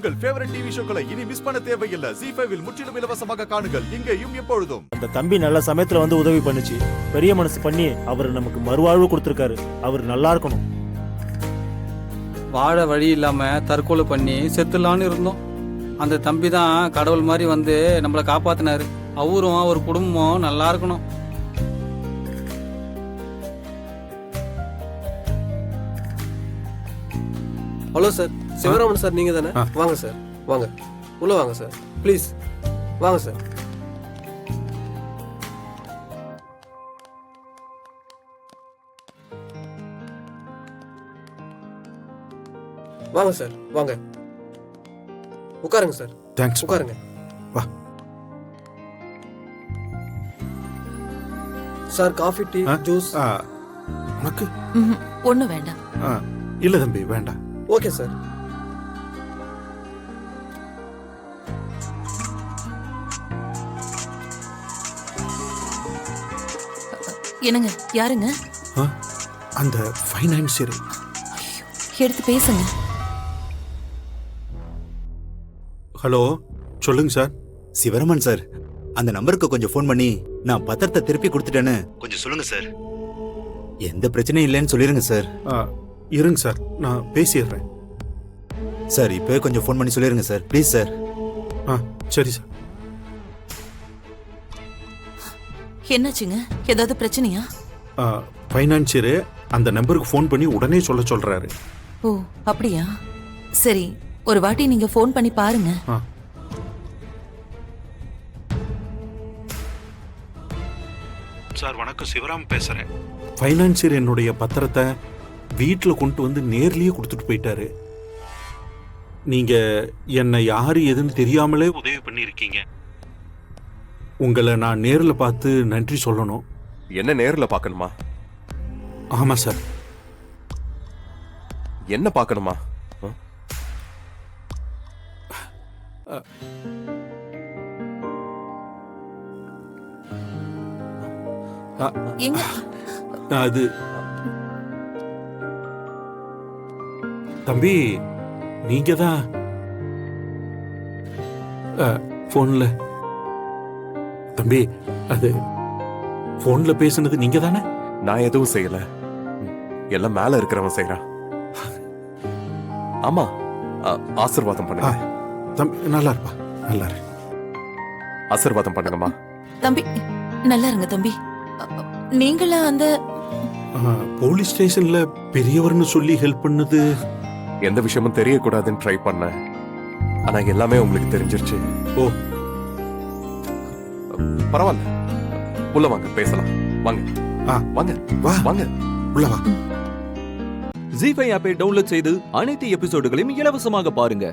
உங்கள் favourite TV ஷோக்களை இனி miss பண்ண தேவையில்லை. ZEE5 இல் முற்றிலும் இலவசமாக காணுங்கள், இங்கேயும் எப்பொழுதும். அந்த தம்பி நல்ல சமயத்துல வந்து உதவி பண்ணுச்சு. பெரிய மனசு பண்ணி அவர் நமக்கு மறுவாழ்வு கொடுத்திருக்காரு. அவர் நல்லா இருக்கணும். வாழ வழி இல்லாம தற்கொலை பண்ணி செத்துலான்னு இருந்தோம். அந்த தம்பி தான் கடவுள் மாதிரி வந்து நம்மளை காப்பாத்தினாரு. அவரும் அவர் குடும்பம் நல்லா இருக்கணும். ஹலோ சார், சிவராமன் சார் நீங்க தானே? வாங்க சார், வாங்க உள்ள வாங்க சார், ப்ளீஸ் வாங்க சார். வாங்க சார், வாங்க உட்காருங்க சார். தேங்க்ஸ். உட்காருங்க. வா. Sir coffee, tea, juice? உனக்கு ஒன்றும் வேண்டாம். இல்ல தம்பி, வேண்டாம். Okay sir. என்னங்க, யாருங்க? அந்த ஃபைனான்சியர். எடுத்து பேசுங்க. ஹலோ, சொல்லுங்க சார். சிவராமன் சார், அந்த நம்பருக்கு கொஞ்சம் ஃபோன் பண்ணி நான் பத்திரத்தை திருப்பி கொடுத்துட்டேன்னு கொஞ்சம் சொல்லுங்க சார். எந்த பிரச்சனையும் இல்லைன்னு சொல்லிருங்க சார். இருங்க சார், நான் பேசிடுறேன் சார். இப்போ கொஞ்சம் ஃபோன் பண்ணி சொல்லிருங்க சார், ப்ளீஸ் சார். சரி சார். என்னாச்சுங்க? ஏதாவது பிரச்சனையா? ஃபைனான்சியர் அந்த நம்பருக்கு ஃபோன் பண்ணி உடனே சொல்றாரு. ஓ அப்படியா? சரி, ஒரு வாட்டி நீங்க ஃபோன் பண்ணி பாருங்க. சார் வணக்கம், சிவராம் பேசுறேன். ஃபைனான்சியர் என்னுடைய பத்திரத்தை வீட்டில் கொண்டு வந்து நேர்லயே கொடுத்துட்டு போயிட்டாரு. நீங்க என்னை யாரு எதுன்னு தெரியாமலே உதவி பண்ணிருக்கீங்க. உங்களை நான் நேர்ல பார்த்து நன்றி சொல்லணும். என்ன நேர்ல பார்க்கணுமா? ஆமா சார். என்ன பார்க்கணுமா? எங்க? அது தம்பி, நீங்க தான் போன்ல. தம்பி, அது போன்ல பேசுனது நீங்க தானே? நான் எதுவும் செய்யல, எல்லாம் மேல இருக்கிறவன் செய்யறான். ஆமா, ஆசீர்வாதம் பண்ணுங்க. தம்பி நல்லா இருப்பா, நல்லா இரு. ஆசீர்வாதம் பண்ணுங்கம்மா. தம்பி நல்லா இருங்க தம்பி. நீங்களா அந்த போலீஸ் ஸ்டேஷன்ல பெரியவர்னு சொல்லி ஹெல்ப் பண்ணது? எந்த விஷயமும் தெரியக்கூடாதுன்னு ட்ரை பண்ணேன், ஆனா எல்லாமே உங்களுக்கு தெரிஞ்சிருச்சு. ஓ பரவாயில்ல, உள்ள வாங்க பேசலாம். வாங்க வாங்க வா, வாங்க உள்ள வா. ZEE5 ஆப்பை டவுன்லோட் செய்து அனைத்து எபிசோடுகளையும் இலவசமாக பாருங்க.